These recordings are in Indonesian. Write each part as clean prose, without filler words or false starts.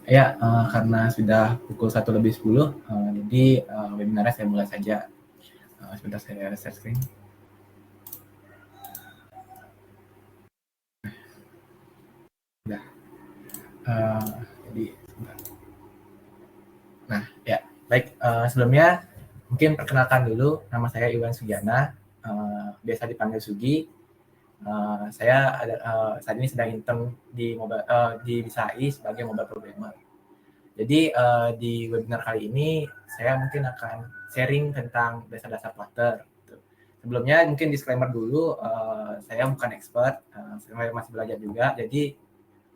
Ya, karena sudah pukul 1:10, jadi webinarnya saya mulai saja. Sebentar saya share screen. Sudah. Jadi, sebentar. Nah, ya, baik. Sebelumnya, mungkin perkenalkan dulu, nama saya Iwan Sugiana, biasa dipanggil Sugi. Saya saat ini sedang intern di BISAI sebagai mobile programmer. Jadi di webinar kali ini saya mungkin akan sharing tentang dasar-dasar Flutter. Gitu. Sebelumnya mungkin disclaimer dulu, saya bukan expert, saya masih belajar juga. Jadi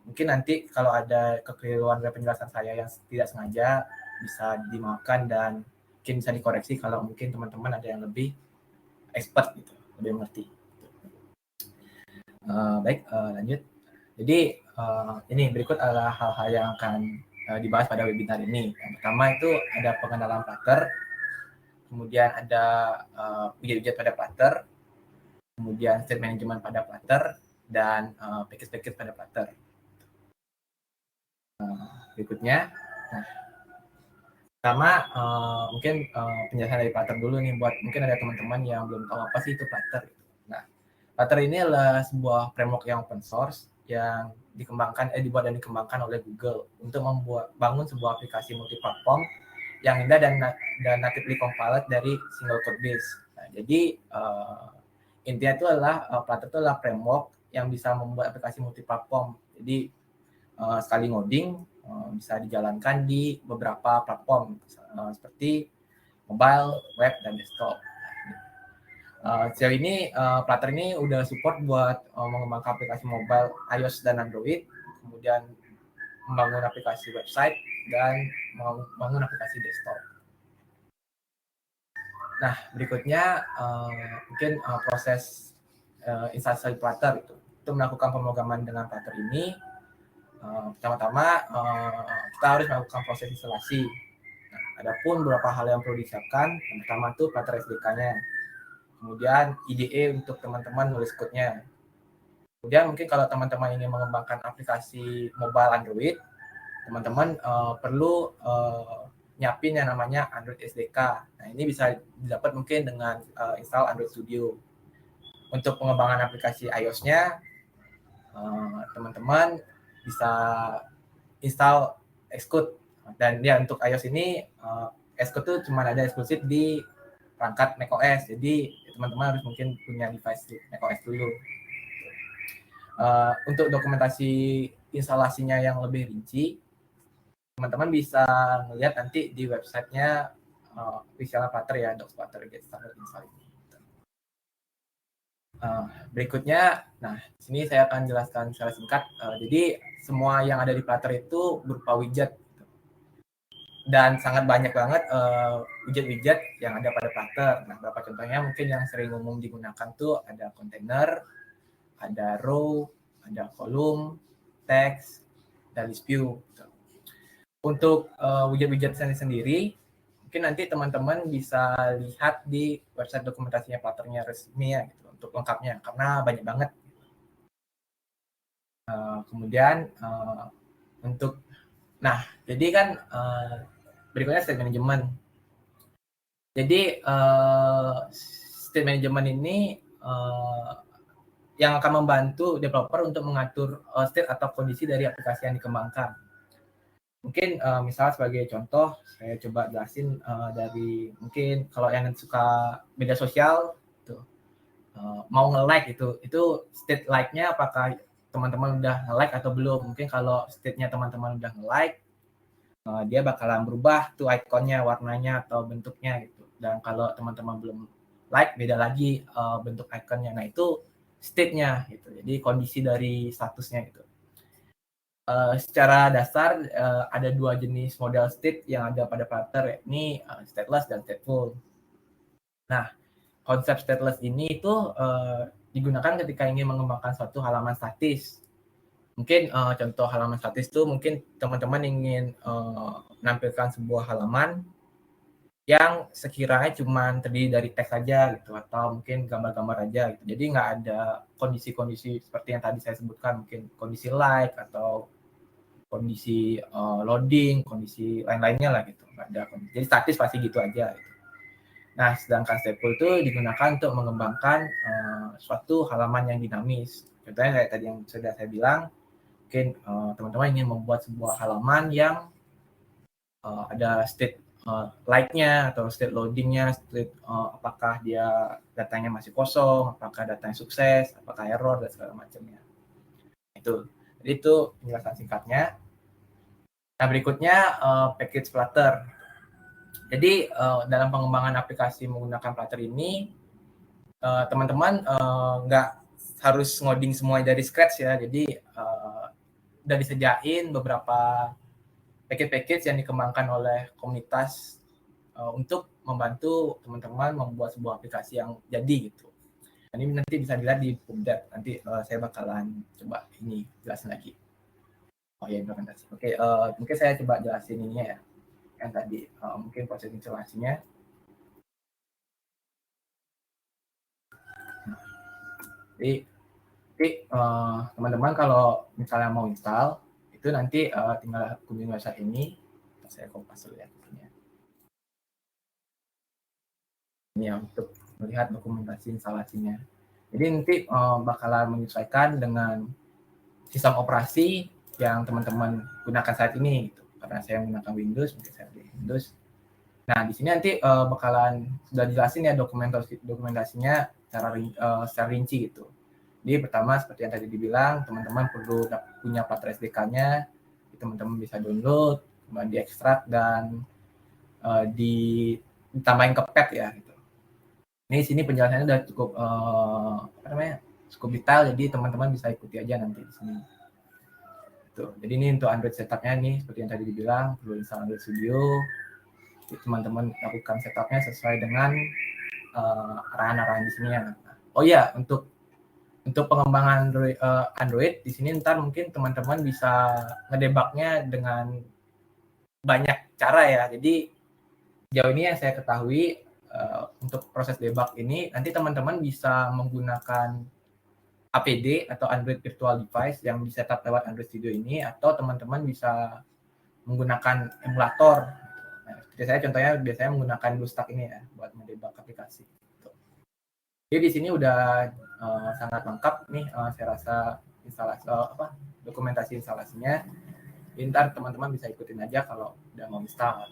mungkin nanti kalau ada kekeliruan dari penjelasan saya yang tidak sengaja bisa dimaafkan dan mungkin bisa dikoreksi kalau mungkin teman-teman ada yang lebih expert gitu, lebih mengerti. Baik, lanjut. Jadi ini berikut adalah hal-hal yang akan dibahas pada webinar ini. Yang pertama itu ada pengenalan Flutter, kemudian ada widget-widget pada Flutter, kemudian state management pada Flutter, dan package-package pada Flutter. Berikutnya, nah, pertama mungkin penjelasan dari Flutter dulu nih buat mungkin ada teman-teman yang belum tahu apa sih itu Flutter. Nah, Flutter ini adalah sebuah framework yang open source yang dibuat dan dikembangkan oleh Google untuk bangun sebuah aplikasi multiplatform yang indah dan natively compiled dari single code base. Nah, jadi intinya itu adalah Flutter itu adalah framework yang bisa membuat aplikasi multiplatform. Jadi sekali ngoding bisa dijalankan di beberapa platform seperti mobile, web, dan desktop. Sejauh ini Flutter ini udah support buat mengembangkan aplikasi mobile iOS dan Android, kemudian membangun aplikasi website dan membangun aplikasi desktop. Nah, berikutnya mungkin proses instalasi Flutter itu. Untuk melakukan pemrograman dengan Flutter ini, pertama-tama kita harus melakukan proses instalasi. Nah, adapun beberapa hal yang perlu disiapkan. Yang pertama itu Flutter SDK-nya. Kemudian IDE untuk teman-teman nulis code-nya. Kemudian mungkin kalau teman-teman ingin mengembangkan aplikasi mobile Android, teman-teman perlu nyiapin yang namanya Android SDK. Nah, ini bisa didapat mungkin dengan install Android Studio. Untuk pengembangan aplikasi iOS-nya, teman-teman bisa install Xcode. Dan ya untuk iOS ini, Xcode tuh cuma ada eksklusif di perangkat macOS. Jadi teman-teman harus mungkin punya device macOS dulu. Untuk dokumentasi instalasinya yang lebih rinci, teman-teman bisa melihat nanti di websitenya official Flutter ya, docs.flutter get started install ini. Berikutnya, nah sini saya akan jelaskan secara singkat. Jadi semua yang ada di Flutter itu berupa widget dan sangat banyak banget widget-widget yang ada pada Flutter. Nah, beberapa contohnya mungkin yang sering umum digunakan tuh ada container, ada row, ada column, text, dan list view. Untuk widget-widget sendiri, mungkin nanti teman-teman bisa lihat di website dokumentasinya Flutter-nya resmi ya, gitu, untuk lengkapnya, karena banyak banget. Kemudian untuk, nah jadi kan berikutnya state management. Jadi state management ini yang akan membantu developer untuk mengatur state atau kondisi dari aplikasi yang dikembangkan. Mungkin misal sebagai contoh, saya coba jelasin dari mungkin kalau yang suka media sosial, tuh, mau nge-like itu state like-nya apakah teman-teman udah nge-like atau belum. Mungkin kalau state-nya teman-teman udah nge-like, dia bakalan berubah tuh ikonnya, warnanya, atau bentuknya gitu. Dan kalau teman-teman belum like, beda lagi bentuk ikonnya. Nah itu state-nya gitu. Jadi kondisi dari statusnya gitu. Secara dasar ada dua jenis model state yang ada pada Flutter, yakni stateless dan stateful. Nah, konsep stateless ini itu digunakan ketika ingin mengembangkan suatu halaman statis. Mungkin contoh halaman statis itu mungkin teman-teman ingin menampilkan sebuah halaman yang sekiranya cuma terdiri dari teks saja gitu, atau mungkin gambar-gambar aja gitu. Jadi nggak ada kondisi-kondisi seperti yang tadi saya sebutkan, mungkin kondisi like atau kondisi loading, kondisi lain-lainnya lah gitu. Nggak ada kondisi. Jadi statis pasti gitu aja. Gitu. Nah, sedangkan stateful itu digunakan untuk mengembangkan suatu halaman yang dinamis. Contohnya kayak tadi yang sudah saya bilang, mungkin teman-teman ingin membuat sebuah halaman yang ada state like-nya atau state loading-nya, state apakah dia datanya masih kosong, apakah datanya sukses, apakah error dan segala macamnya. Jadi itu penjelasan singkatnya. Nah, berikutnya package Flutter. Jadi dalam pengembangan aplikasi menggunakan Flutter ini, teman-teman nggak harus ngoding semuanya dari scratch ya. Jadi udah disediain beberapa package-package yang dikembangkan oleh komunitas untuk membantu teman-teman membuat sebuah aplikasi yang jadi gitu. Ini nanti bisa dilihat di PubDev. Nanti saya bakalan coba ini jelasin lagi. Oh ya, implementasi. Oke, mungkin saya coba jelasin ini ya. Yang tadi mungkin proses instalasinya. Jadi teman-teman kalau misalnya mau install, itu nanti tinggal kunjungi website ini. Saya kopas dulu ya. Ini ya, untuk melihat dokumentasi instalasinya. Jadi nanti bakalan menyesuaikan dengan sistem operasi yang teman-teman gunakan saat ini. Gitu. Karena saya menggunakan Windows, mungkin saya beli Windows. Nah, di sini nanti bakalan sudah jelasin ya dokumentasinya secara rinci gitu. Jadi pertama seperti yang tadi dibilang, teman-teman perlu punya Flutter SDK-nya, teman-teman bisa download, kemudian diekstrak dan ditambahin ke pad ya gitu. Ini sini penjelasannya udah cukup cukup detail, jadi teman-teman bisa ikuti aja nanti di sini. Tuh, jadi ini untuk Android setupnya nih seperti yang tadi dibilang, perlu install Android Studio. Jadi teman-teman lakukan setupnya sesuai dengan arahan-arahan di sini ya. Oh iya, untuk pengembangan Android di sini ntar mungkin teman-teman bisa ngedebugnya dengan banyak cara ya. Jadi jauh ini yang saya ketahui untuk proses debug ini nanti teman-teman bisa menggunakan APD atau Android Virtual Device yang disetup lewat Android Studio ini, atau teman-teman bisa menggunakan emulator. Nah, saya contohnya biasanya menggunakan BlueStack ini ya buat mendebug aplikasi. Jadi di sini udah sangat lengkap nih, saya rasa instalasi dokumentasi instalasinya. Ntar teman-teman bisa ikutin aja kalau udah mau install.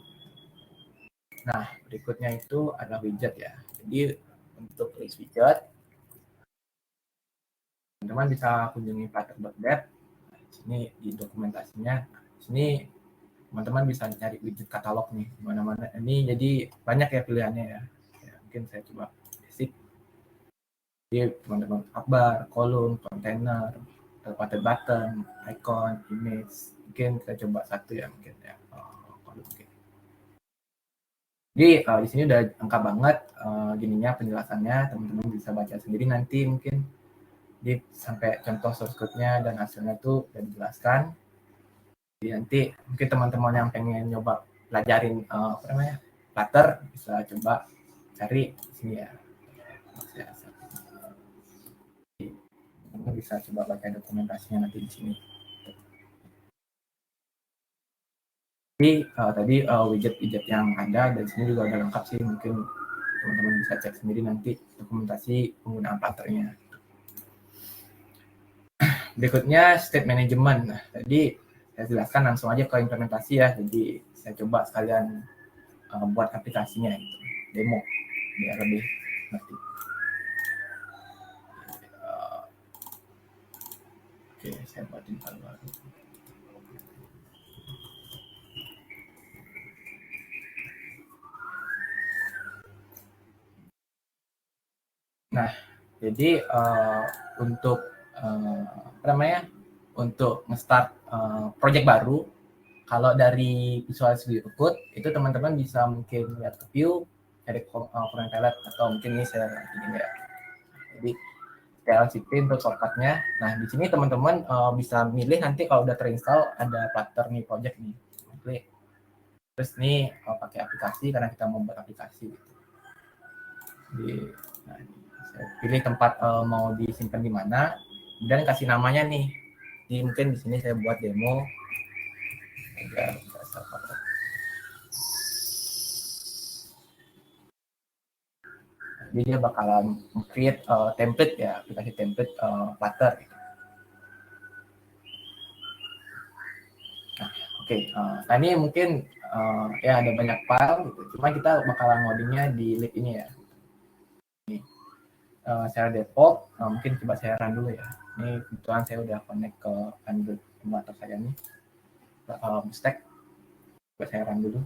Nah, berikutnya itu adalah widget ya. Jadi untuk list widget, teman-teman bisa kunjungi flutter.dev. Nah, di sini di dokumentasinya, di sini teman-teman bisa cari widget katalog nih, mana-mana. Ini jadi banyak ya pilihannya ya. Mungkin saya coba basic. Jadi teman-teman bar, kolom, kontainer, Flutter button, icon, image. Mungkin kita coba satu ya mungkin ya. Kolom mungkin. Jadi di sini udah lengkap banget gininya penjelasannya, teman-teman bisa baca sendiri nanti mungkin. Jadi sampai contoh source code-nya dan hasilnya itu udah dijelaskan. Jadi nanti mungkin teman-teman yang pengen nyoba pelajarin Flutter bisa coba cari di sini ya. Bisa coba baca dokumentasinya nanti di sini. Jadi tadi widget-widget yang ada dan sini juga udah lengkap sih, mungkin teman-teman bisa cek sendiri nanti dokumentasi penggunaan Flutter-nya. Berikutnya state management. Nah, tadi saya jelaskan langsung aja ke implementasi ya. Jadi saya coba sekalian buat aplikasinya itu, demo biar lebih ngerti. Oke, saya buatin file baru. Nah, jadi untuk untuk nge-start project baru, kalau dari Visual Studio Code itu teman-teman bisa mungkin lihat ke view, cari component palette, atau mungkin ini saya ini ya. Jadi CLCP untuk shortcutnya. Nah, di sini teman-teman bisa milih nanti kalau udah terinstall ada Flutter nih project nih. Klik. Terus nih pakai aplikasi karena kita mau buat aplikasi. Jadi, nah, saya pilih tempat mau disimpan di mana, dan kasih namanya nih. Jadi mungkin di sini saya buat demo biar bisa self-upload. Jadi dia bakalan create template ya, aplikasi template Flutter. Nah, oke. Nah ini mungkin ya ada banyak file gitu. Cuma kita bakalan ngodingnya di lib ini ya. Ini secara default mungkin coba saya run dulu ya. Ini kebetulan saya udah connect ke Android emulator saya nih. Stack. Coba saya run dulu.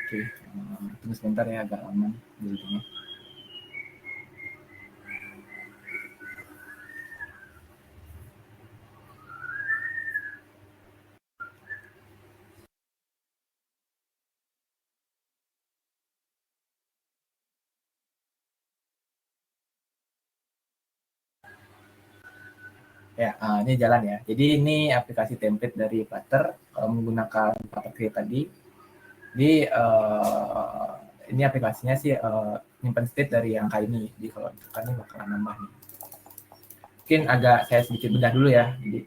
Oke, tunggu sebentar ya, agak lama buildingnya. Ya, ini jalan ya. Jadi ini aplikasi template dari Flutter menggunakan Flutter Create tadi. Jadi ini aplikasinya sih nyimpen state dari angka ini. Jadi kalau kan ini bakalan nambah nih. Mungkin agak saya sedikit bedah dulu ya. Jadi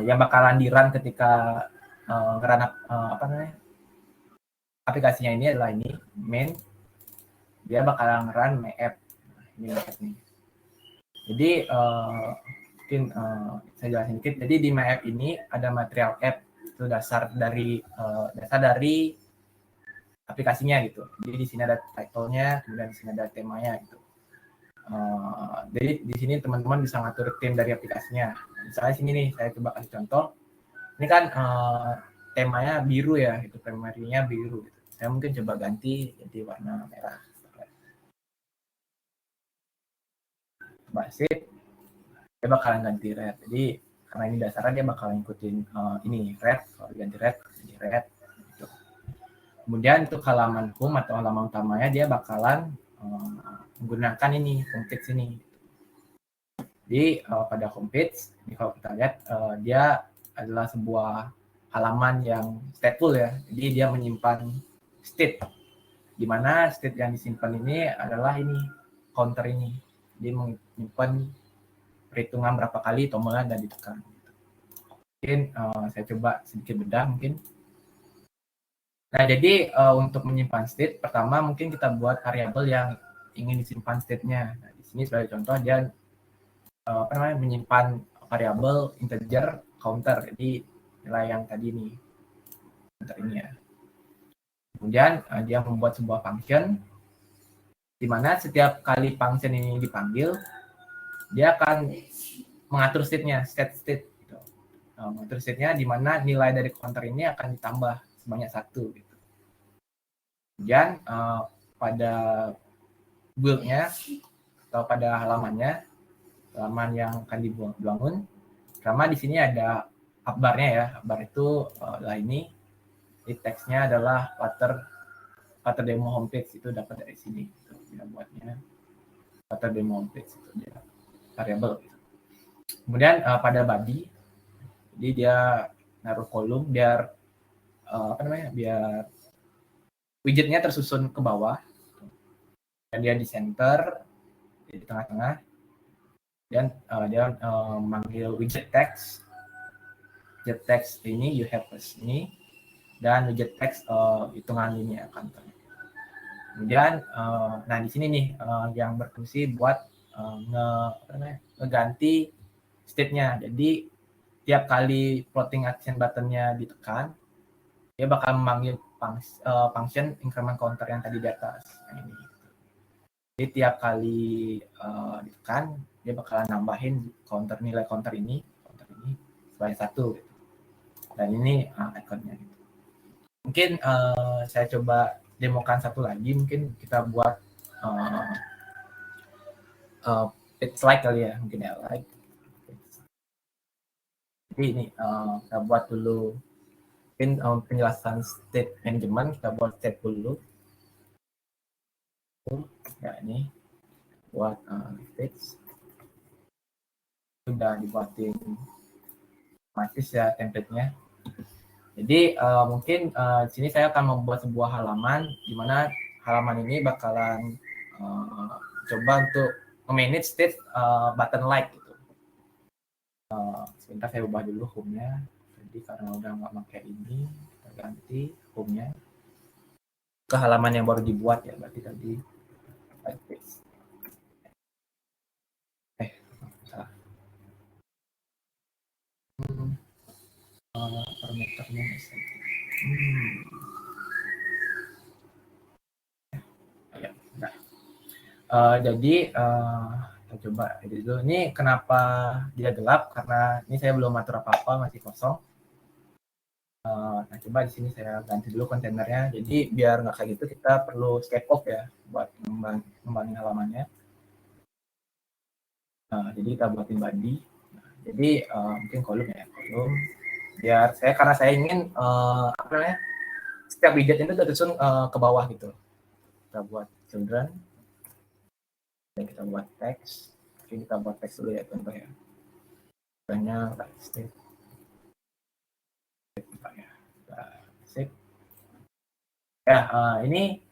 yang bakalan di run ketika ngerun apa namanya aplikasinya ini adalah ini main. Dia bakalan run my app. Ini my app nih. Jadi mungkin saya jelasin dikit. Jadi di my app ini ada material app, itu dasar dari aplikasinya gitu. Jadi di sini ada title-nya, kemudian di sini ada temanya gitu. Jadi di sini teman-teman bisa ngatur theme dari aplikasinya. Misalnya sini nih, saya coba kasih contoh. Ini kan temanya biru ya, itu primary-nya biru. Gitu. Saya mungkin coba ganti jadi warna merah. Coba save, dia bakalan ganti red. Jadi karena ini dasarnya dia bakalan ikutin ini red. Kalau diganti red, jadi red. Gitu. Kemudian untuk halaman home atau halaman utamanya dia bakalan menggunakan ini homepage ini. Jadi pada homepage ini kalau kita lihat dia adalah sebuah halaman yang stateful ya. Jadi dia menyimpan state. Di mana state yang disimpan ini adalah ini counter ini. Dia menyimpan perhitungan berapa kali tombolnya dan ditekan. Mungkin saya coba sedikit bedah mungkin. Nah, jadi untuk menyimpan state, pertama mungkin kita buat variabel yang ingin disimpan state-nya. Nah, di sini sebagai contoh dia menyimpan variabel integer counter. Jadi nilai yang tadi nih, counter ini ya. Kemudian dia membuat sebuah function di mana setiap kali function ini dipanggil, dia akan mengatur state-nya, state. Gitu. Mengatur state-nya di mana nilai dari counter ini akan ditambah sebanyak 1. Gitu. Kemudian pada build-nya atau pada halaman yang akan dibangun, karena di sini ada hubbar-nya ya. Hubbar itu adalah ini. Teksnya adalah Flutter demo homepage, itu dapat dari sini. Gitu. Dia buatnya Flutter demo homepage itu dia variabel. Gitu. Kemudian pada body, jadi dia naruh kolom biar biar widgetnya tersusun ke bawah. Dan dia di center, di tengah-tengah. Dan dia memanggil widget text. Widget text ini you have plus ini. Dan widget text hitungan ini ya kantor. Kemudian nah di sini nih yang berfungsi buat ngeganti state-nya. Jadi tiap kali floating action button-nya ditekan, dia bakal memanggil function increment counter yang tadi di atas. Nah, ini. Jadi tiap kali ditekan, dia bakalan nambahin nilai counter ini sebanyak 1. Gitu. Dan ini ikonnya. Mungkin saya coba demokan satu lagi, mungkin kita buat page like kali ya, mungkin ya like. Jadi ini kita buat dulu mungkin penjelasan state management, kita buat state dulu. Ya ini buat page sudah dibuatin otomatis ya template-nya. Jadi mungkin di sini saya akan membuat sebuah halaman di mana halaman ini bakalan coba untuk manage state button like gitu. Sebentar saya ubah dulu home-nya. Jadi karena udah nggak pakai ini, kita ganti home-nya ke halaman yang baru dibuat ya. Berarti tadi like this. Salah. Parameternya ya, nah. Jadi kita coba edit dulu. Ini kenapa dia gelap? Karena ini saya belum atur apa-apa, masih kosong. Nah, coba di sini saya ganti dulu kontainernya. Jadi biar nggak kayak gitu, kita perlu scape off ya buat ngembangin halamannya. Jadi kita buatin body. Jadi mungkin kolom ya, kolom. Biar karena saya ingin apa namanya, setiap widget itu tersusun ke bawah gitu. Kita buat children, dan kita buat text. Oke, kita buat text dulu ya contoh ya. Banyak state. Ya, ini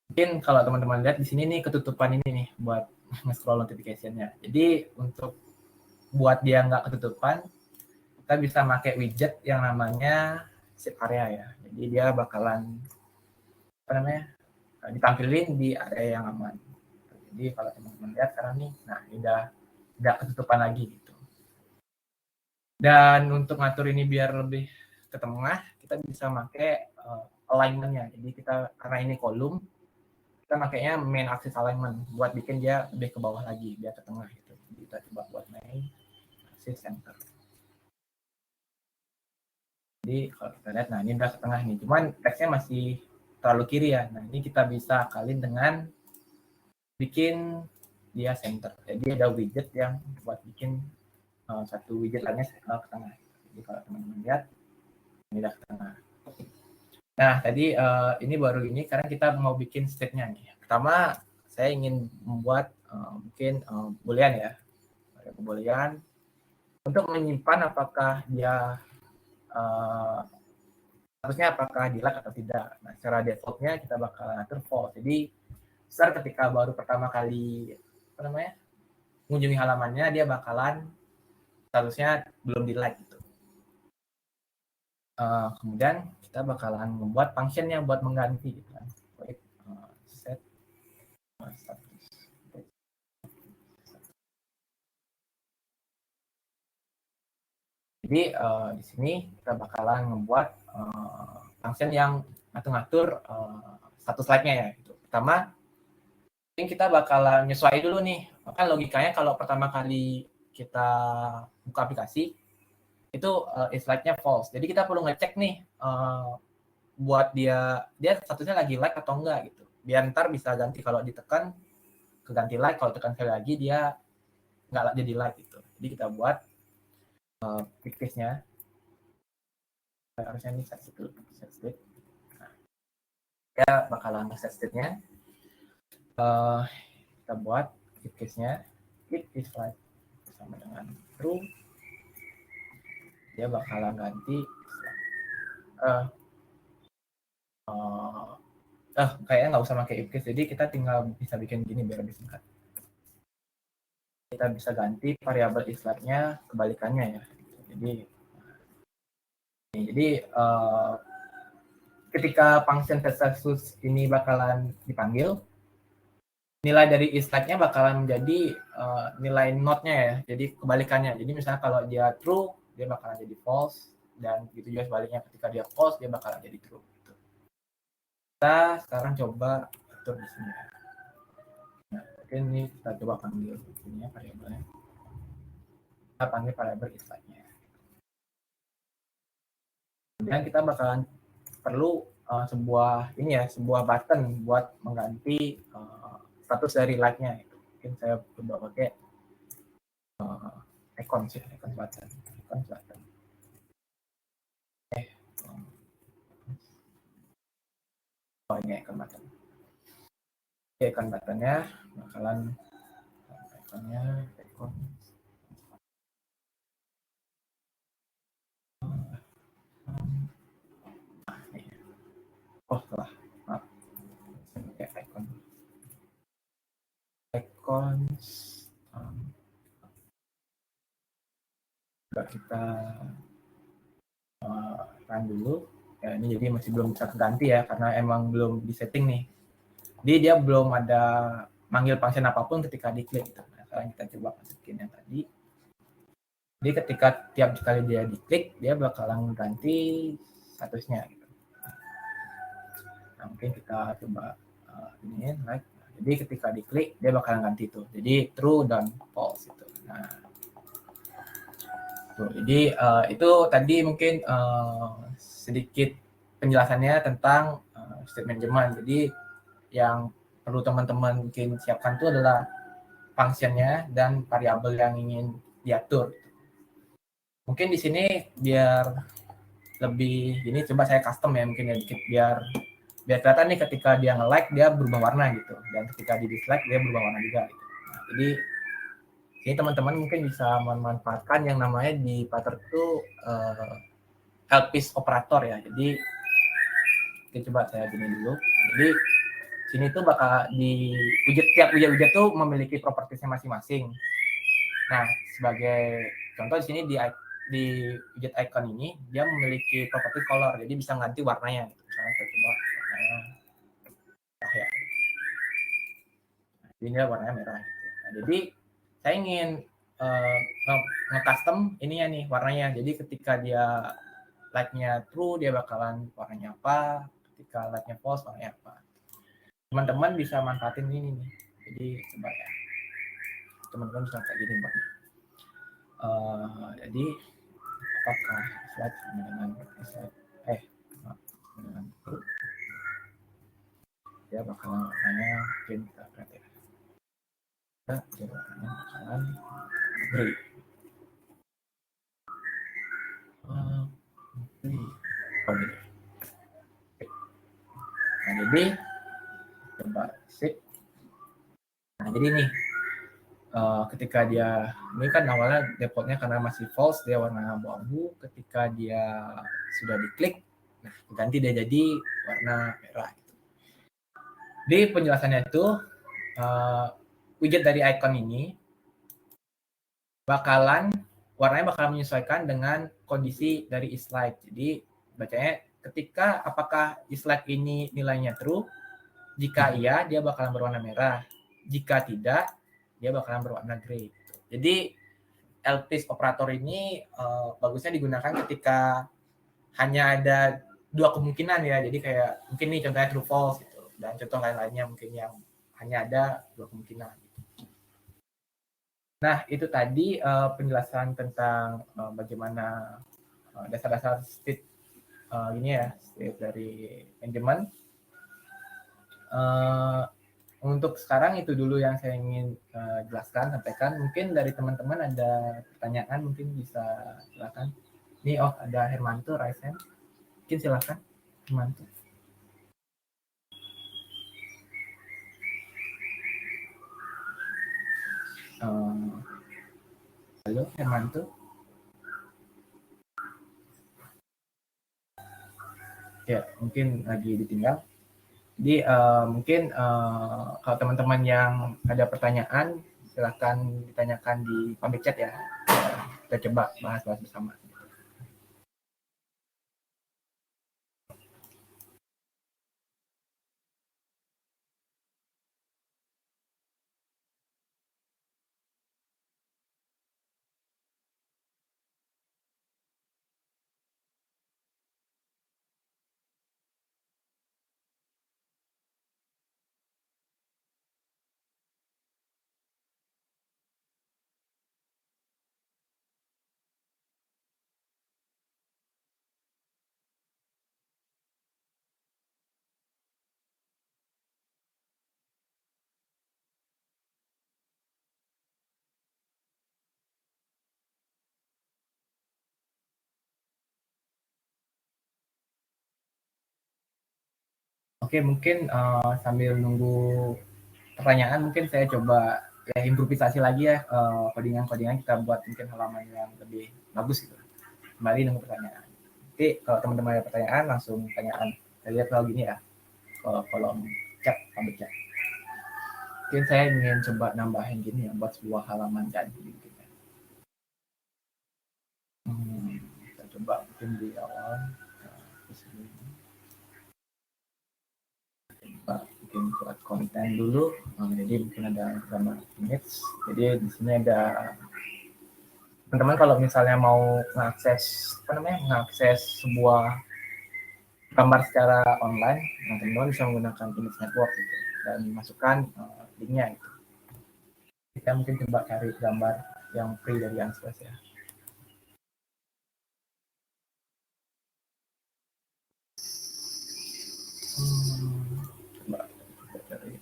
mungkin kalau teman-teman lihat di sini nih ketutupan ini nih buat nge-scroll notification-nya. Jadi untuk buat dia nggak ketutupan, kita bisa pakai widget yang namanya save area ya. Jadi dia bakalan apa namanya, ditampilin di area yang aman. Jadi kalau teman-teman lihat sekarang nih, nah ini udah nggak ketutupan lagi gitu. Dan untuk ngatur ini biar lebih ke tengah, kita bisa pakai alignment-nya. Jadi kita karena ini kolom, kita makanya main axis alignment buat bikin dia lebih ke bawah lagi, biar ke tengah gitu. Jadi kita coba buat main axis center. Jadi kalau kita lihat, nah ini udah ke tengah nih. Cuman teksnya masih terlalu kiri ya. Nah ini kita bisa akalin dengan bikin dia center. Jadi ada widget yang buat bikin satu widget lainnya ke tengah. Jadi kalau teman-teman lihat, ini udah ke tengah. Nah tadi ini baru ini karena kita mau bikin state-nya nih. Pertama saya ingin membuat mungkin boolean ya, boolean untuk menyimpan apakah dia harusnya apakah di like atau tidak. Nah secara defaultnya kita bakal atur false. Jadi besar ketika baru pertama kali apa namanya mengunjungi halamannya, dia bakalan statusnya belum di like gitu. Kemudian kita bakalan membuat functionnya buat mengganti gitu kan. Set status. Jadi di sini kita bakalan membuat function yang ngatur-ngatur status like-nya ya. Gitu. Pertama, kita bakalan nyesuai dulu nih. Kan logikanya kalau pertama kali kita buka aplikasi, itu is like-nya false. Jadi kita perlu ngecek nih buat dia statusnya lagi like atau enggak gitu. Biar ntar bisa ganti kalau ditekan keganti like, kalau tekan sekali lagi dia nggak jadi like gitu. Jadi kita buat quick case-nya. Harusnya ini set state. Nah, kita bakalan set state-nya. Kita buat quick case-nya. It is like sama dengan true. Dia bakalan ganti kayaknya nggak usah pakai if case, jadi kita tinggal bisa bikin gini biar lebih singkat. Kita bisa ganti variabel is like-nya kebalikannya ya. Jadi ketika function status ini bakalan dipanggil, nilai dari is like-nya bakalan menjadi nilai not-nya ya. Jadi kebalikannya. Jadi misalnya kalau dia true, dia bakalan jadi false, dan gitu juga sebaliknya, ketika dia false dia bakalan jadi true. Gitu. Kita sekarang coba atur di sini. Nah, ini kita coba panggil ini variabelnya. Kita panggil variabel is like-nya. Kemudian kita bakalan perlu sebuah button buat mengganti status dari like-nya. Mungkin saya coba pakai icon button. Oh, ini icon button. Oke, icon buttonnya bakalan icon. Oh, salah. Maaf. Oke, icons. Kita run dulu. Ya, ini jadi masih belum bisa ganti ya, karena emang belum di setting nih. Jadi dia belum ada manggil function apapun ketika diklik. Gitu. Nah, sekarang kita coba masukin yang tadi. Jadi ketika tiap kali dia diklik, dia bakalan ganti statusnya. Gitu. Nah, mungkin kita coba ini like. Jadi ketika diklik, dia bakalan ganti itu. Jadi true dan false itu. Nah, tuh, jadi itu tadi mungkin sedikit penjelasannya tentang state management. Jadi yang perlu teman-teman mungkin siapkan itu adalah functionnya dan variabel yang ingin diatur. Mungkin di sini biar lebih ini coba saya custom ya mungkin ya dikit biar kelihatan nih ketika dia nge-like dia berubah warna gitu dan ketika di dislike dia berubah warna juga gitu. Nah, jadi ini teman-teman mungkin bisa memanfaatkan yang namanya di Flutter itu helpis operator ya. Jadi kita coba saya gini dulu. Jadi sini tuh bakal di tiap widget tuh memiliki propertiesnya masing-masing. Nah, sebagai contoh di sini di widget icon ini dia memiliki properti color, jadi bisa ganti warnanya. Misalnya saya coba warnanya merah ya. Nah, ini warnanya merah. Gitu. Nah, jadi saya ingin nge-custom ininya nih warnanya. Jadi ketika dia like-nya true dia bakalan warnanya apa, ketika like-nya false warnanya apa. Teman-teman bisa manfaatin ini nih. Jadi coba ya. Teman-teman bisa kayak gini buat. Jadi apakah slide dengan slide dengan dia bakalan warnanya mungkin kita lihat ya. Dia warnanya bakalan gray. Oh, gitu. Nah, jadi coba sip. Nah, jadi nih ketika dia ini kan awalnya defaultnya karena masih false dia warna abu-abu, ketika dia sudah diklik nah ganti dia jadi warna merah gitu. Di penjelasannya itu widget dari icon ini warnanya bakalan menyesuaikan dengan kondisi dari isLike. Jadi bacanya ketika apakah isLike ini nilainya true, jika iya dia bakalan berwarna merah, jika tidak dia bakalan berwarna gray. Jadi LPIS operator ini bagusnya digunakan ketika hanya ada dua kemungkinan ya. Jadi kayak mungkin nih contohnya true false gitu dan contoh lain-lainnya mungkin yang hanya ada dua kemungkinan. Nah, itu tadi penjelasan tentang bagaimana dasar-dasar state ini ya, state dari manajemen. Untuk sekarang itu dulu yang saya ingin jelaskan, sampaikan. Mungkin dari teman-teman ada pertanyaan, mungkin bisa silakan. Ini ada Hermanto Raisen. Mungkin silakan Hermanto. Halo Hermanto. Ya, mungkin lagi ditinggal. Jadi mungkin kalau teman-teman yang ada pertanyaan silahkan ditanyakan di public chat ya. Kita coba bahas-bahas bersama. Oke, mungkin sambil nunggu pertanyaan, mungkin saya coba ya improvisasi lagi ya, codingan-codingan kita buat mungkin halaman yang lebih bagus gitu. Kembali nunggu pertanyaan. Nanti kalau teman-teman ada pertanyaan, langsung pertanyaan. Saya lihat kalau gini ya, kolom chat, public chat. Mungkin saya ingin coba nambahin gini ya, buat sebuah halaman jadi gitu ya. Kita coba mungkin di awal. Bikin buat konten dulu. Jadi mungkin ada gambar image. Jadi di sini ada teman-teman kalau misalnya mau mengakses sebuah gambar secara online, teman-teman bisa menggunakan image network gitu, dan masukkan linknya itu. Kita mungkin coba cari gambar yang free dari Unsplash ya. Coba cari.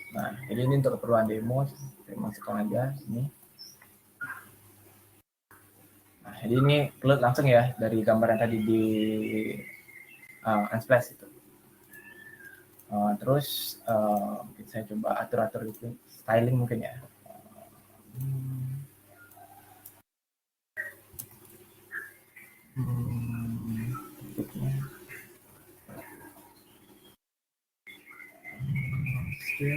Nah, jadi ini untuk keperluan demo, saya masukkan aja ini. Nah, jadi ini keluar langsung ya dari gambar yang tadi di Unsplash itu. Terus mungkin saya coba atur-atur itu, styling mungkin ya. Ini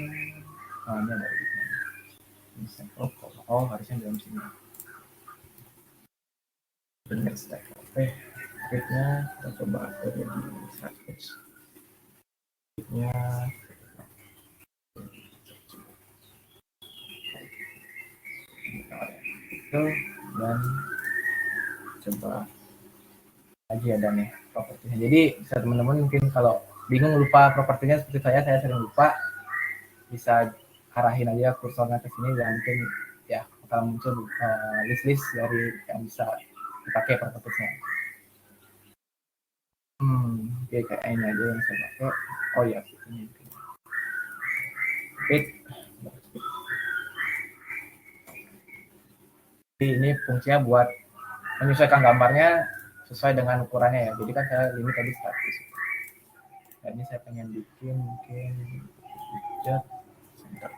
ada harusnya dalam sini. Next step. Oke, kita coba atur di search. Ya, itu dan coba lagi ada nih propertinya. Jadi bisa teman-teman mungkin kalau bingung lupa propertinya seperti saya sering lupa, bisa arahin aja kursornya ke sini dan mungkin ya akan muncul list-list dari yang bisa dipakai propertinya. Oke, kayak ini aja yang saya pakai. Oh ya, ini. Ini fungsinya buat menyesuaikan gambarnya sesuai dengan ukurannya ya. Jadi kan saya limit tadi 100. Dan ini saya pengen bikin mungkin center.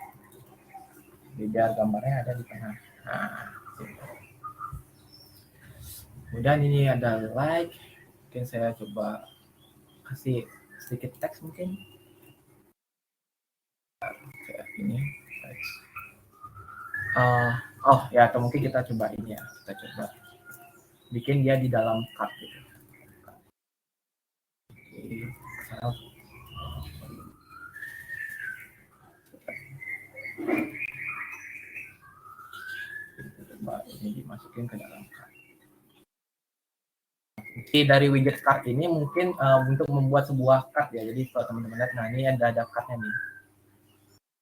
Biar gambarnya ada di tengah. Nah, kemudian ini ada like. Mungkin saya coba kasih sedikit teks mungkin. Kayak ini teks. Oh ya, atau mungkin kita coba ini ya. Kita coba bikin dia di dalam card gitu. Coba ini dimasukin ke dalam card. Jadi dari widget card ini mungkin untuk membuat sebuah card ya. Jadi kalau teman-teman lihat, nah ini ada cardnya nih.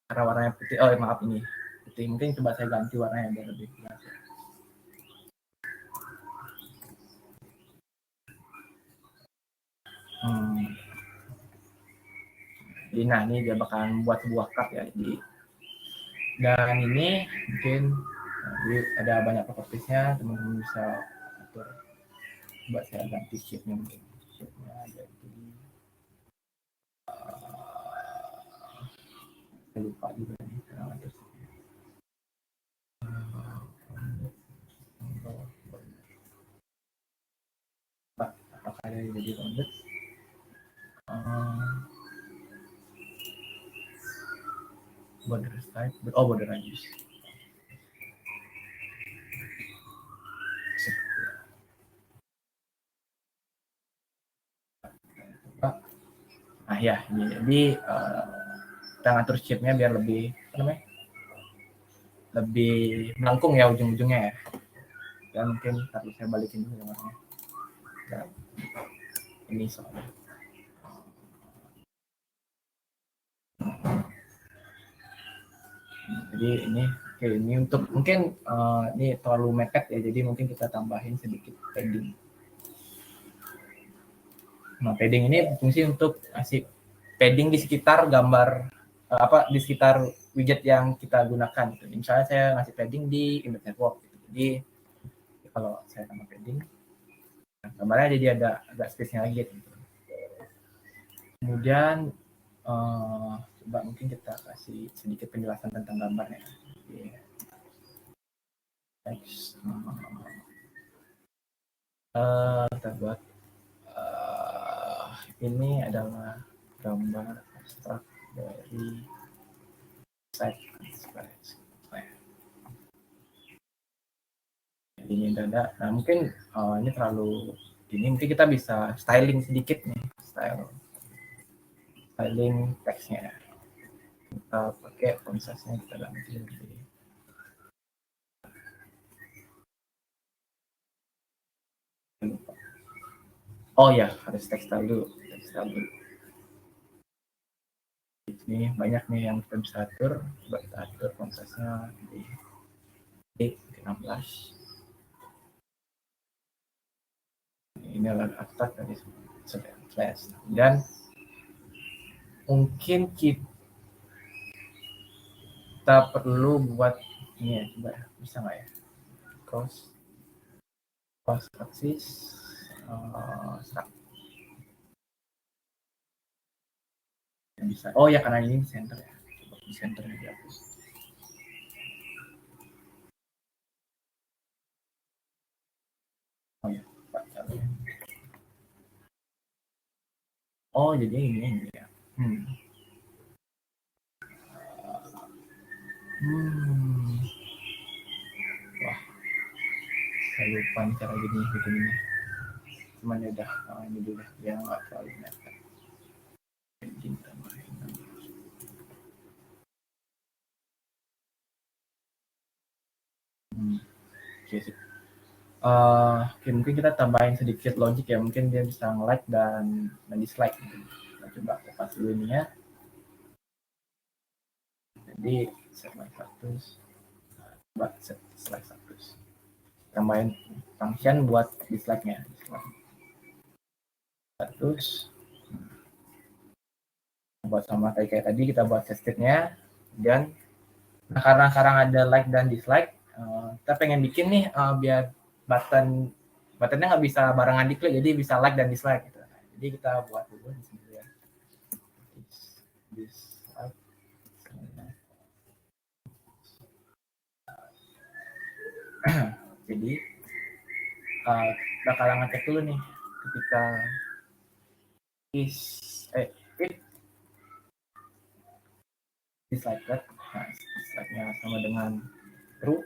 Karena warnanya putih. Oh maaf, ini putih. Mungkin coba saya ganti warnanya biar lebih jelas. Jadi nah ini dia bakalan membuat sebuah card ya. Jadi dan ini mungkin jadi ada banyak propertiesnya, teman-teman bisa atur. Coba saya ganti shape-nya mungkin. Shape-nya jadi saya lupa juga nih karena ada apakah ada yang jadi rounded. Border type, border radius. Nah ya, jadi kita ngatur shape-nya biar lebih lebih melengkung ya ujung-ujungnya ya. Dan mungkin harus saya balikin dulu warnanya. Dan ini soalnya. Jadi ini untuk mungkin ini terlalu mepet ya, jadi mungkin kita tambahin sedikit padding. Nah, padding ini fungsi untuk kasih padding di sekitar gambar di sekitar widget yang kita gunakan gitu. Misalnya saya ngasih padding di image network gitu. Jadi kalau saya tambah padding, gambarnya jadi ada agak space-nya lagi gitu. Kemudian coba mungkin kita kasih sedikit penjelasan tentang gambarnya. Next, kita buat ini adalah gambar abstrak dari site. Ini dada. Nah mungkin ini terlalu ini, mungkin kita bisa styling sedikit nih, styling teksnya. Kita pakai font size-nya kita ganti jadi oh ya, harus tekstil dulu. Ini banyak nih yang kita bisa atur. Coba kita atur font size-nya di 16. Ini adalah abstrak dari Flash. Dan mungkin kita perlu buat ini ya, coba bisa nggak ya? Cross axis bisa. Oh ya, karena ini center ya. Coba di center dihapus. Oh ya, Pak. Oh, jadi ini ya. Wah, saya lupa nih cara bikinnya. Cuman ya udah, ini dulu ya, nggak terlalu mepet. Oke sih. Oke, mungkin kita tambahin sedikit logic ya, mungkin dia bisa nge-like dan dislike gitu. Kita coba lepas dulu ini ya. Jadi set like status, coba set like status. Tambahin function buat dislike-nya. Status. Buat sama kayak tadi kita buat set state-nya, dan karena sekarang ada like dan dislike, kita pengen bikin nih biar buttonnya nggak bisa barengan diklik, jadi bisa like dan dislike gitu. Jadi kita buat dulu di sini ya. Dislike. Jadi bakalan ngecek dulu nih ketika dislike, nah dislike-nya sama dengan true.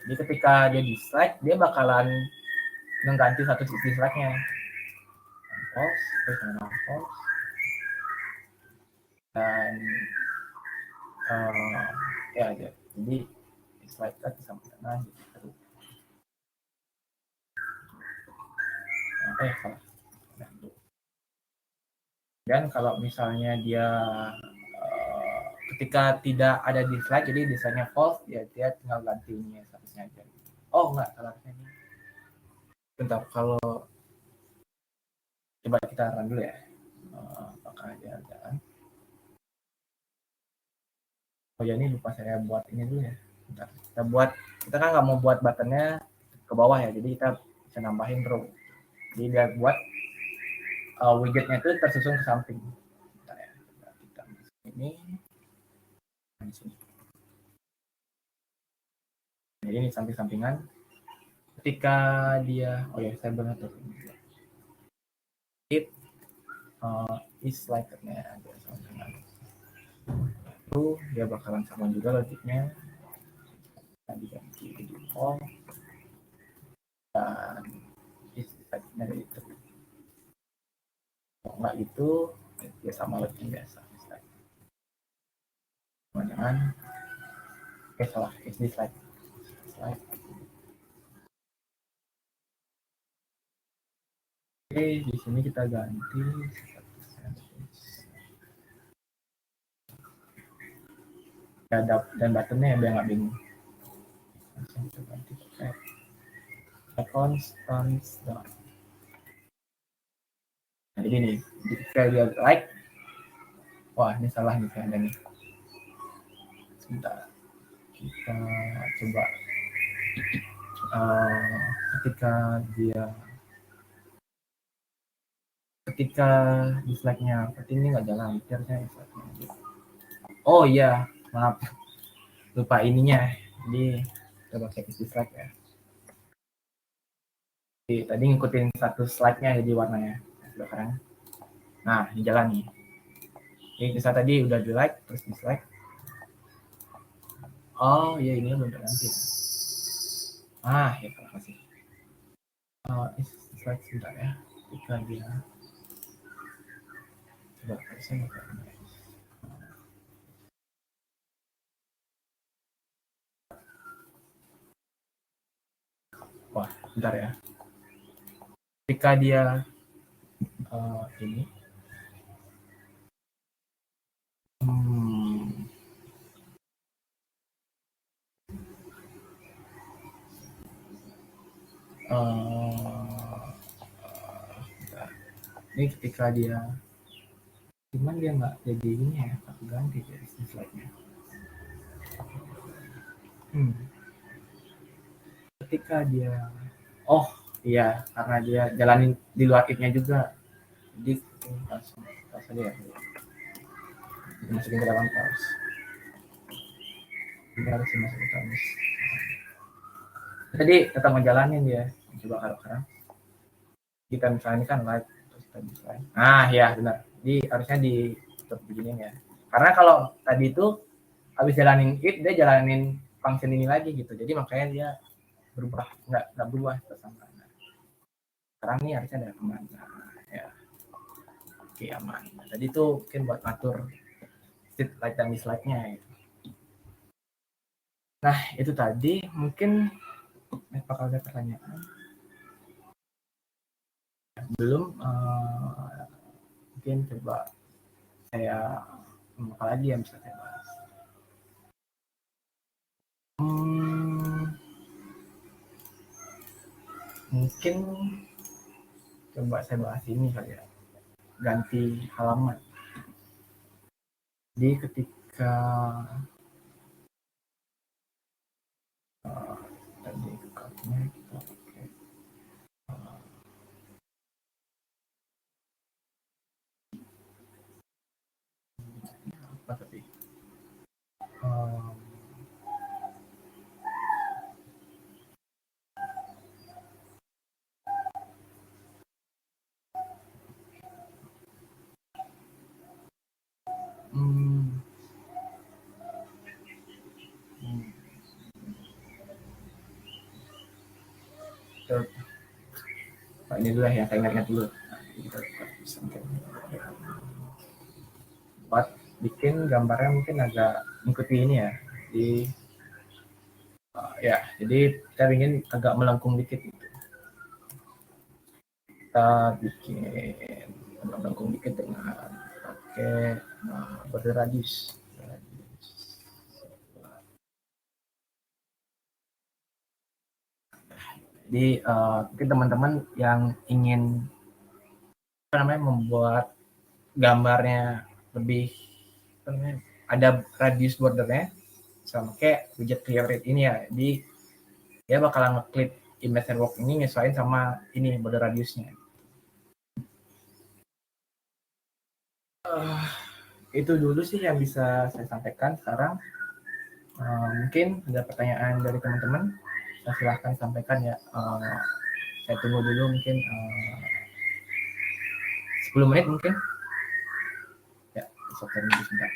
Jadi ketika dia dislike, dia bakalan mengganti satu dislike-nya false, false, dan ya aja. Jadi dislike tadi sama dengan true. Salah. Dan kalau misalnya dia ketika tidak ada dislike, jadi dislike-nya false, ya dia tinggal ganti ini statusnya aja. Oh enggak, salahnya ini. Bentar, kalau coba kita run dulu ya. Apakah dia jalan? Oh ya, ini lupa saya buat ini dulu ya. Bentar, kita kan nggak mau buat buttonnya ke bawah ya, jadi kita bisa nambahin row. Jadi dia buat widgetnya itu tersusun ke samping. Bentar ya, kita ini di sini. Jadi ini samping-sampingan. Ketika dia, oh ya saya benar tuh. It is like-nya dia sama dengan itu, dia bakalan sama juga logiknya. Tadi ganti di default dan is like-nya itu. Kalau nggak itu, dia sama logiknya biasa. Jangan, salah, is dislike. Oke, di sini kita ganti dan buttonnya biar nggak bingung. Langsung kita ganti constant dot. Nah, jadi nih, jika dia like, wah ini salah nih ada nih. sebentar kita coba ketika dislike-nya berarti ini nggak jalan harusnya dislike-nya. Oh iya maaf lupa ininya, jadi coba cek dislike ya. Jadi, tadi ngikutin satu slide-nya jadi warnanya sekarang. Nah ini jalan nih. Ini bisa tadi udah di like terus dislike. Oh iya ini belum terganti ya. Ya terima kasih. Dislike sebentar ya. Jika dia coba saya wah bentar ya. Ketika dia ini ini ketika dia cuman dia nggak jadi ini ya, aku ganti dari slide-nya. Ketika dia iya karena dia jalanin di luar it-nya juga, jadi langsung aja ya dimasukin ke dalam terus ini harus dimasukin ke terus. Jadi tetap ngejalanin dia coba sekarang kita misalnya kan like terus kita dislike. Ya benar, jadi harusnya di tetap begini ya, karena kalau tadi itu habis jalanin it dia jalanin function ini lagi gitu, jadi makanya dia berubah nggak berubah sama. Sekarang ini harusnya ada aman. Ya oke aman. Tadi itu mungkin buat atur state like dan dislike-nya ya. Nah itu tadi mungkin bakal ada pertanyaan belum mungkin coba saya apa lagi yang bisa saya bahas. Mungkin coba saya bahas ini kali ya, ganti halaman. Jadi ketika tadi kartunya kita pakai apa tadi ini dulu ya, saya ingat dulu. Kita buat bikin gambarnya mungkin agak mengikuti ini ya, jadi kita ingin agak melengkung dikit gitu. Kita bikin agak melengkung dikit dengan pakai border radius. Jadi mungkin teman-teman yang ingin membuat gambarnya lebih ada radius bordernya, sama kayak widget clear rate ini ya, jadi dia bakalan ngeklik image network ini nyesuaiin sama ini border radiusnya. Itu dulu sih yang bisa saya sampaikan sekarang. Mungkin ada pertanyaan dari teman-teman, silahkan sampaikan ya. Saya tunggu dulu mungkin 10 menit mungkin ya, besok sebentar.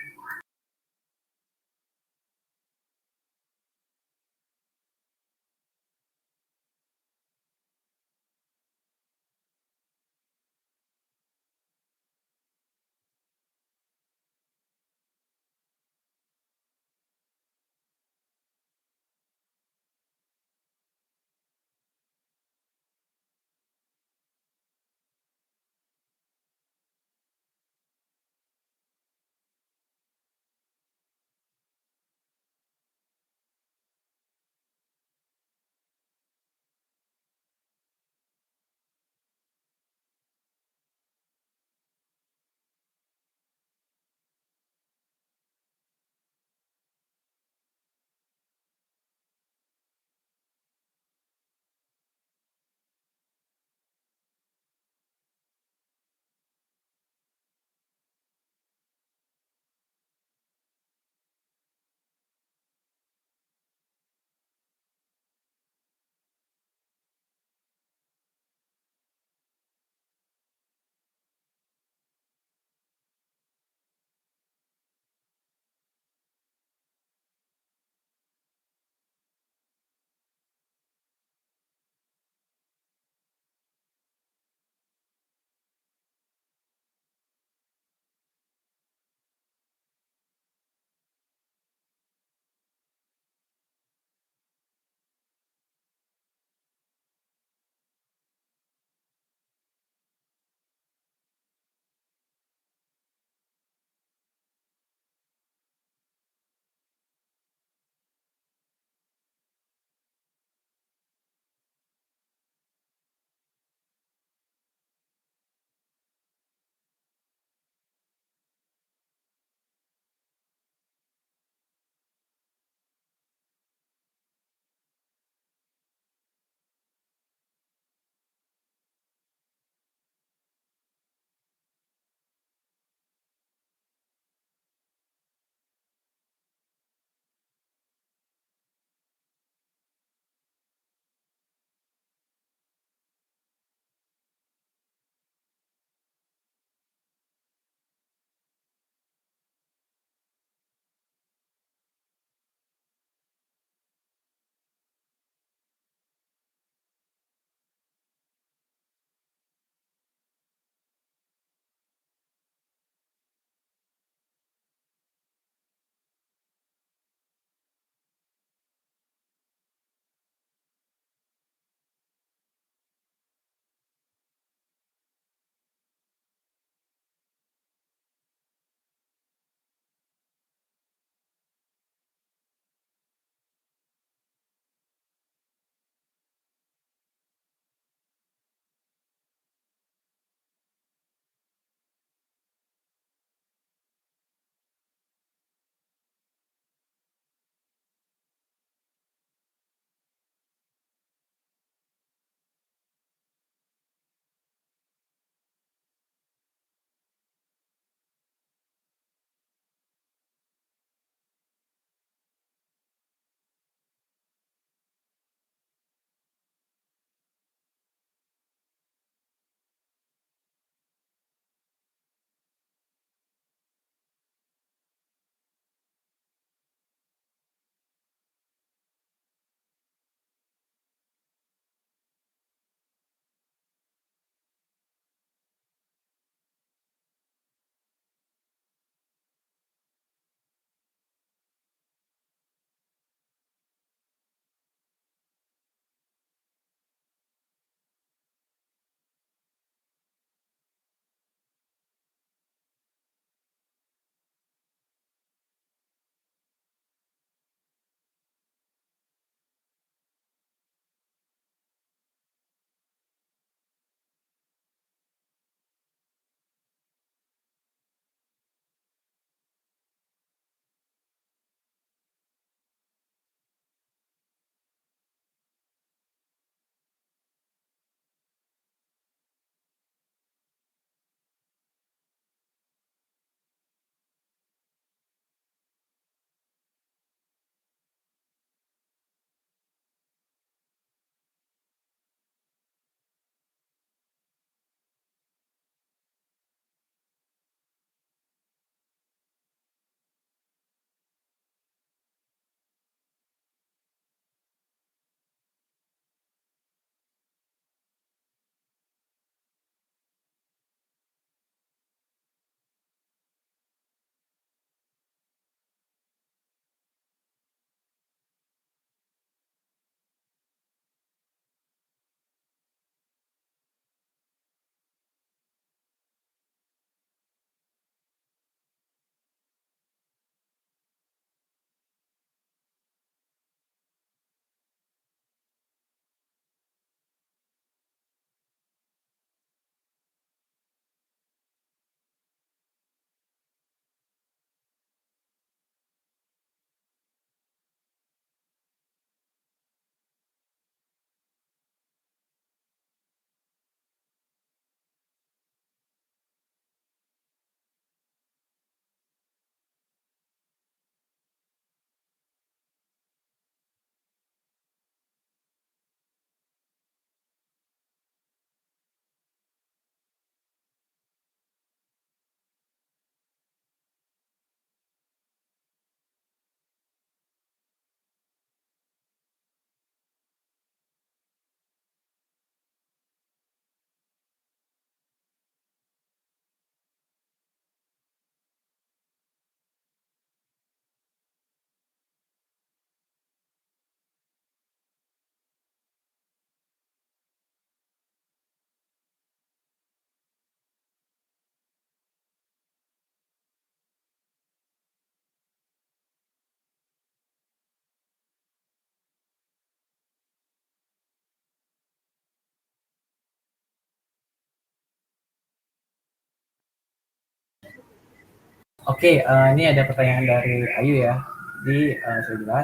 Oke, ini ada pertanyaan dari Ayu ya. Jadi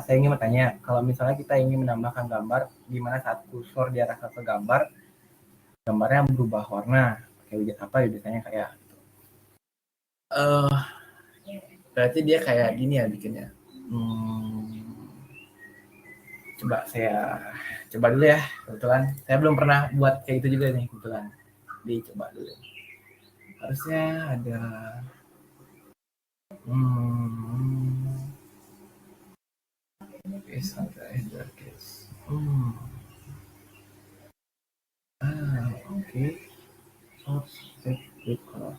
saya ingin bertanya, kalau misalnya kita ingin menambahkan gambar, di mana saat kursor diarahkan ke gambar, gambarnya berubah warna. Pakai widget apa ya biasanya kayak? eh Berarti dia kayak gini ya bikinnya. Coba saya coba dulu ya. Kebetulan saya belum pernah buat kayak itu juga nih kebetulan. Dicoba dulu. Harusnya ada. Hmm, oke. Source set with color.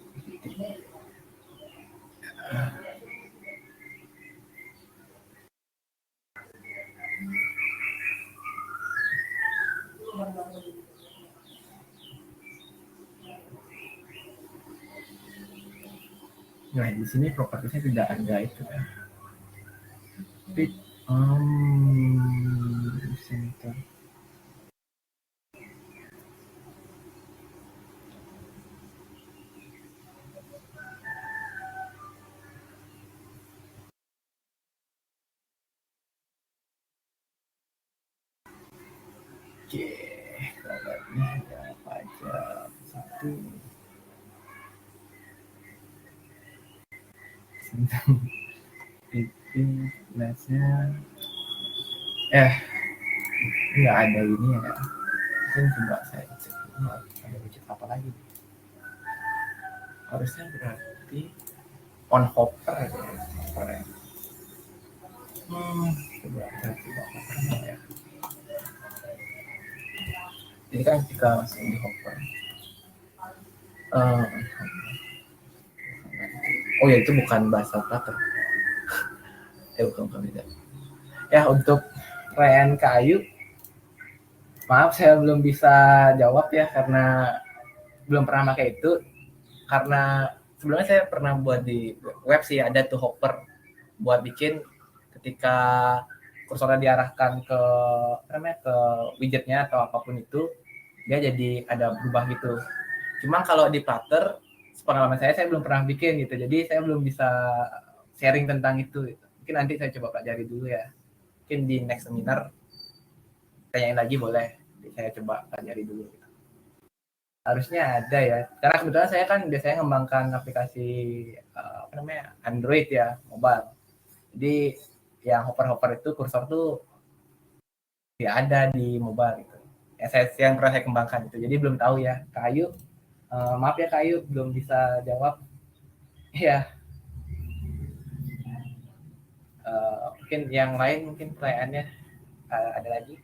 Nah, di sini propertinya tidak ada itu ya. Tapi, center. Oke, gambarnya ada apa aja? Satu, itu, flashnya. Eh, nggak ada ini ya. Mungkin coba saya cek dulu ada widget apa lagi. Harusnya berarti on hopper ya. Hopper ya. Coba saya coba hopper ya. Jadi kan ketika masuk di hopper. Uh, oh ya itu bukan bahasa Flutter. Bukan beda. Ya untuk pertanyaan Kak Ayu, maaf saya belum bisa jawab ya karena belum pernah pakai itu. Karena sebelumnya saya pernah buat di web sih ada tuh hopper buat bikin ketika kursornya diarahkan ke apa namanya ke widgetnya atau apapun itu dia jadi ada berubah gitu. Cuma kalau di Flutter pengalaman saya belum pernah bikin gitu. Jadi saya belum bisa sharing tentang itu. Gitu. Mungkin nanti saya coba pelajari dulu ya. Mungkin di next seminar tanyain lagi boleh. Jadi saya coba pelajari dulu. Gitu. Harusnya ada ya. Karena kebetulan saya kan biasanya ngembangkan aplikasi apa namanya Android ya, mobile. Jadi yang hopper-hopper itu kursor tuh ya ada di mobile gitu. Ya saya yang pernah saya kembangkan itu. Jadi belum tahu ya. Kayu, maaf ya Kayu belum bisa jawab. Ya, mungkin yang lain mungkin pertanyaannya ada lagi.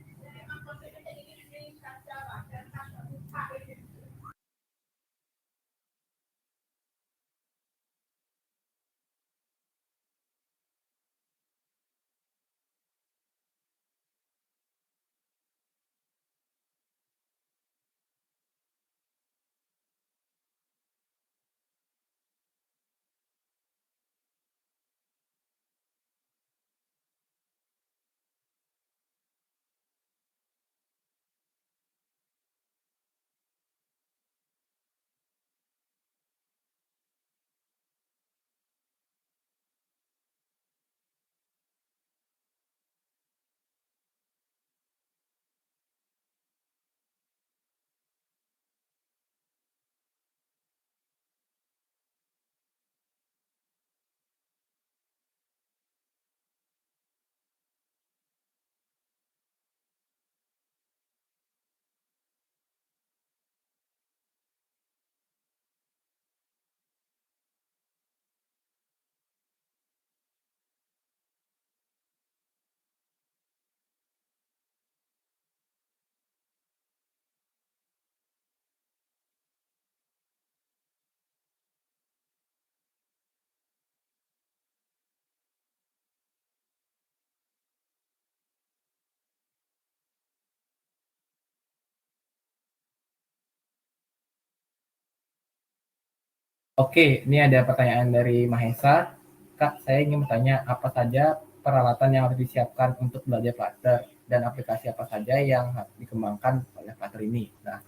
Oke, ini ada pertanyaan dari Mahesa. Kak, saya ingin bertanya apa saja peralatan yang harus disiapkan untuk belajar Flutter dan aplikasi apa saja yang harus dikembangkan oleh Flutter ini. Nah,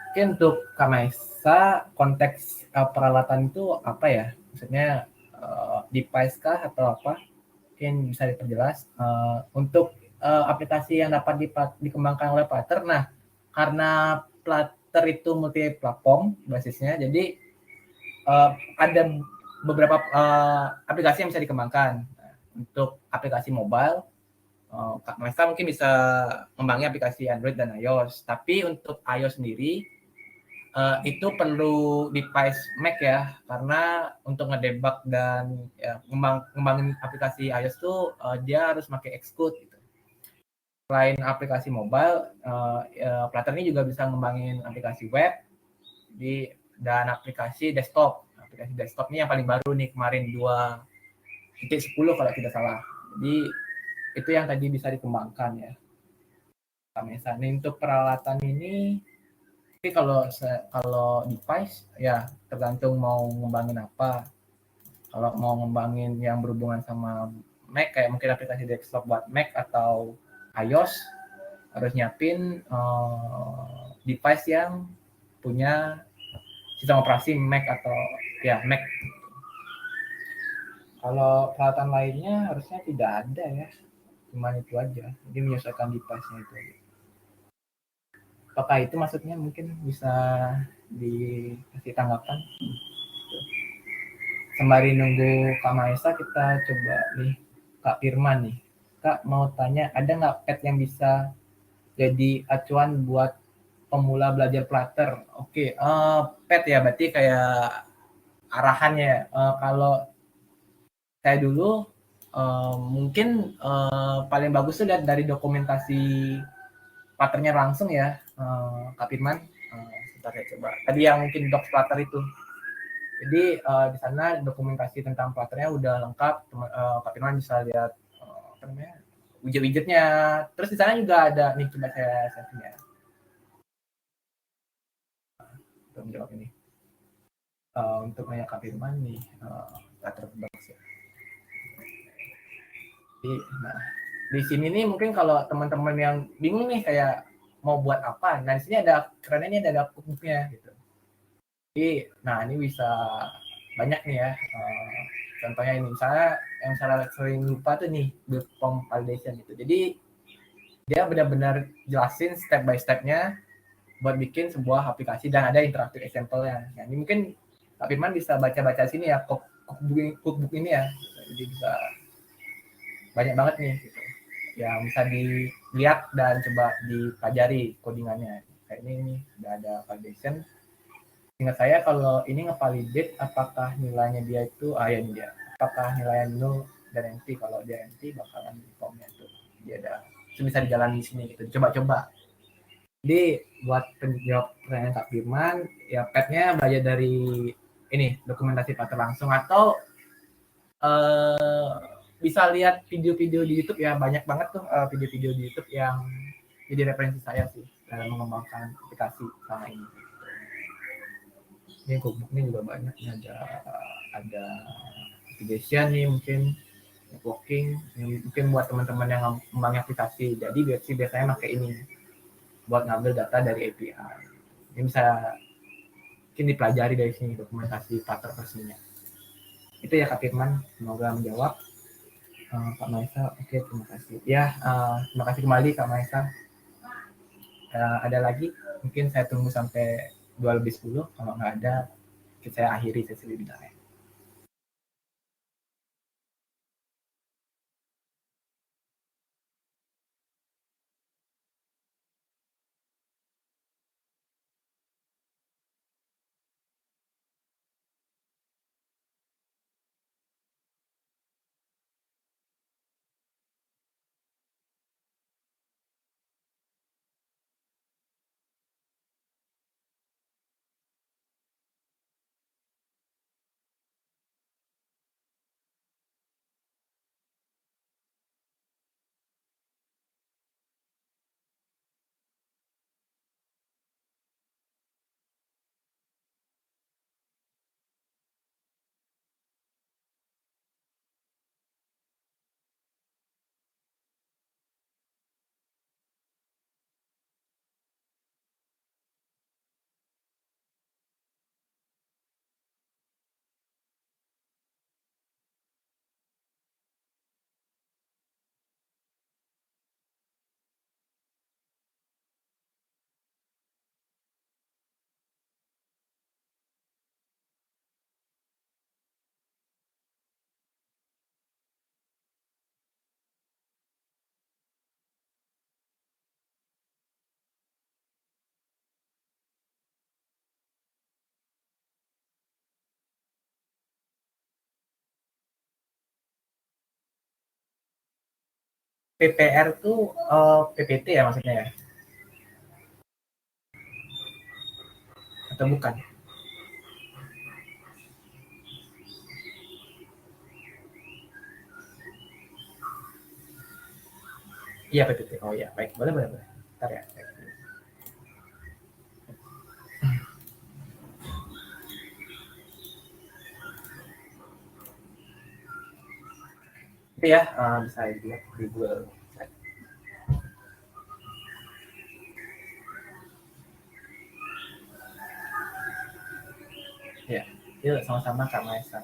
mungkin untuk Kak Mahesa, konteks peralatan itu apa ya? Maksudnya device kah atau apa? Mungkin bisa diperjelas untuk aplikasi yang dapat dikembangkan oleh Flutter. Nah, karena Flutter itu multi platform basisnya, jadi ada beberapa aplikasi yang bisa dikembangkan. Nah, untuk aplikasi mobile, Kak Maesta mungkin bisa ngembangin aplikasi Android dan iOS. Tapi untuk iOS sendiri itu perlu device Mac ya, karena untuk ngedebug dan ya, ngembangin aplikasi iOS tuh dia harus pakai Xcode gitu. Selain aplikasi mobile, Flutter ini juga bisa ngembangin aplikasi web dan aplikasi desktop. Aplikasi desktop ini yang paling baru nih kemarin 2.10 kalau tidak salah. Jadi itu yang tadi bisa dikembangkan ya. Misalnya untuk peralatan ini, tapi kalau device ya tergantung mau ngembangin apa. Kalau mau ngembangin yang berhubungan sama Mac kayak mungkin aplikasi desktop buat Mac atau iOS, harus nyiapin device yang punya sistem operasi Mac atau ya Mac. Kalau peralatan lainnya harusnya tidak ada ya, cuma itu aja. Jadi menyesuaikan device-nya itu aja. Apakah itu maksudnya mungkin bisa dikasih tanggapan? Sembari nunggu Kak Maesa, kita coba nih Kak Firman nih. Kak mau tanya, ada nggak pet yang bisa jadi acuan buat pemula belajar Flutter? Oke, pet ya berarti kayak arahannya. Kalau saya dulu mungkin paling bagus tuh lihat dari dokumentasi Flutternya langsung ya, Kak Firman. Sebentar ya coba. Tadi yang mungkin docs Flutter itu. Jadi di sana dokumentasi tentang Flutternya udah lengkap. Kak Firman bisa lihat apa namanya widget-widgetnya. Terus di sana juga ada nih coba saya setting ya. Untuk menjawab ini. Untuk nanya Kak Firman nih Flutter docs ya. Jadi, nah di sini nih mungkin kalau teman-teman yang bingung nih kayak mau buat apa, nah di sini ada kerennya ini ada cookbooknya gitu. Jadi, nah ini bisa banyak nih ya. Contohnya ini, misalnya yang saya sering lupa tuh nih, build form validation itu. Jadi dia benar-benar jelasin step by step-nya buat bikin sebuah aplikasi dan ada interaktif example-nya. Nah, ini mungkin Kak Firman bisa baca-baca sini ya, cookbook ini ya. Jadi bisa banyak banget nih gitu, yang bisa dilihat dan coba dipelajari codingannya. Kayak ini udah ada validation. Ingat saya kalau ini ngevalidate apakah nilainya dia itu ya ini dia. Apakah nilainya null dan empty. Kalau dia empty bakalan di formnya itu dia ada. Itu bisa dijalani di sini gitu. Coba-coba. Jadi buat penjawab pertanyaan Kak Firman, ya petnya belajar dari ini dokumentasi Flutter langsung atau bisa lihat video-video di YouTube ya, banyak banget tuh video-video di YouTube yang jadi referensi saya sih dalam mengembangkan aplikasi sama ini. Ini cookbook ini juga banyak nih, ada application nih mungkin networking mungkin buat teman-teman yang mengembangkan aplikasi. Jadi biasanya pakai ini buat ngambil data dari API. Ini bisa mungkin dipelajari dari sini dokumentasi Flutter resminya. Itu ya Kak Firman, semoga menjawab. Kak Maesa, oke terima kasih. Ya, terima kasih kembali Kak Maesa. Ada lagi? Mungkin saya tunggu sampai 2:10. Kalau nggak ada, saya akhiri sesi webinar. PPR tuh PPT ya maksudnya ya? Atau bukan? Iya PPT. Oh iya, baik. Boleh, boleh, boleh. Ntar ya. Itu ya, bisa dilihat di Google. Ya, yuk sama-sama Kak Maesa.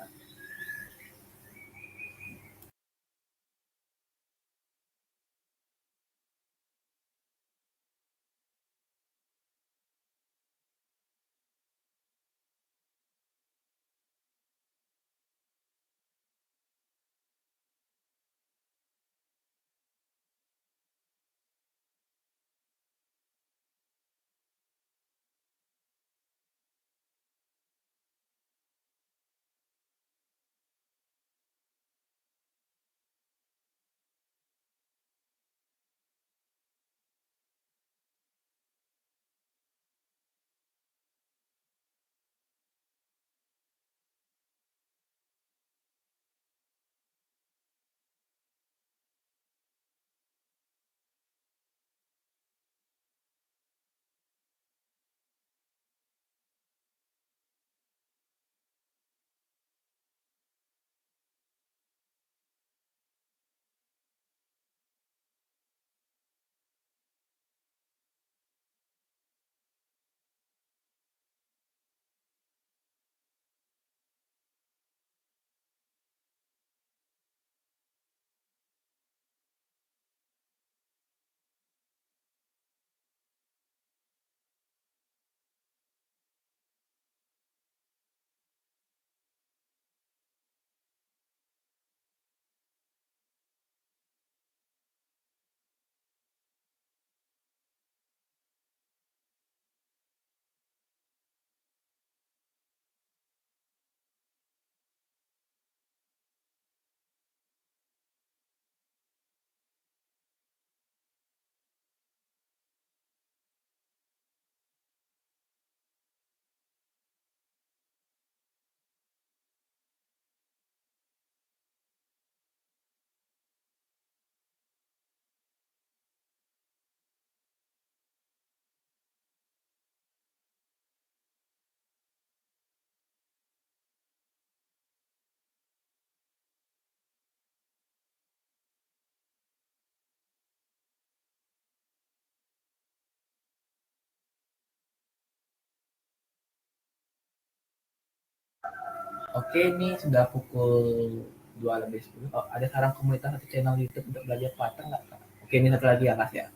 Oke, ini sudah pukul 2 lebih 10. Oh, ada saran komunitas atau channel YouTube untuk belajar pattern nggak, Kak? Oke, ini satu lagi ya, Mas ya.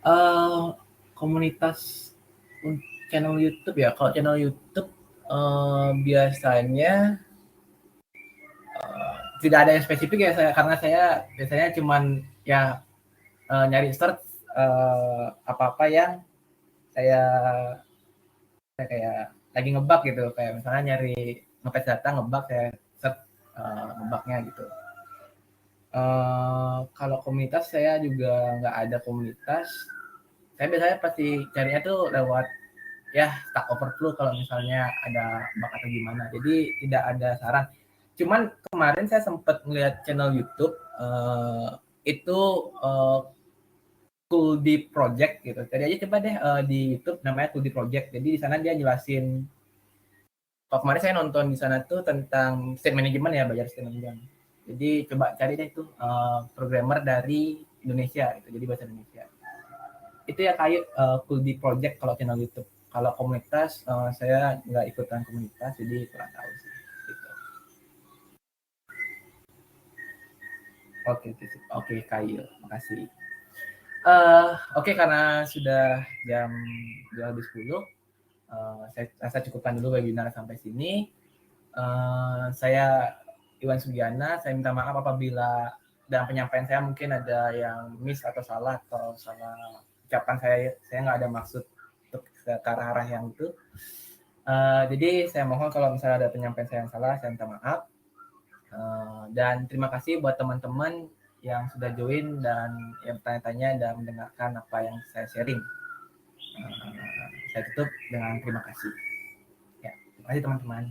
Eh, komunitas channel YouTube ya. Kalau channel YouTube biasanya tidak ada yang spesifik ya saya, karena saya biasanya cuman ya nyari search apa-apa yang saya kayak lagi ngebug gitu, kayak misalnya nyari ngetes data ngebug, saya search ngebugnya gitu. Kalau komunitas saya juga nggak ada komunitas. Saya biasanya pasti carinya tuh lewat ya Stack Overflow kalau misalnya ada bug atau gimana. Jadi tidak ada saran. Cuman kemarin saya sempat melihat channel YouTube itu uh, Cool Deep Project gitu. Tadi aja coba deh di YouTube namanya Cool Deep Project. Jadi di sana dia jelasin. Kalau kemarin saya nonton di sana tuh tentang state management ya, belajar state management. Jadi coba cari deh tuh programmer dari Indonesia gitu. Jadi bahasa Indonesia. Itu ya kayak Cool Deep Project kalau channel YouTube. Kalau komunitas saya nggak ikutan komunitas, jadi kurang tahu sih. Gitu. Oke, oke, oke, Kail, makasih. Oke, karena sudah jam 2:10, saya rasa cukupkan dulu webinar sampai sini. Saya Iwan Sugiana, saya minta maaf apabila dalam penyampaian saya mungkin ada yang miss atau salah ucapan saya nggak ada maksud untuk ke arah-arah yang itu. Jadi saya mohon kalau misalnya ada penyampaian saya yang salah, saya minta maaf. Dan terima kasih buat teman-teman yang sudah join dan yang bertanya-tanya dan mendengarkan apa yang saya sharing. Saya tutup dengan terima kasih. Ya, terima kasih teman-teman.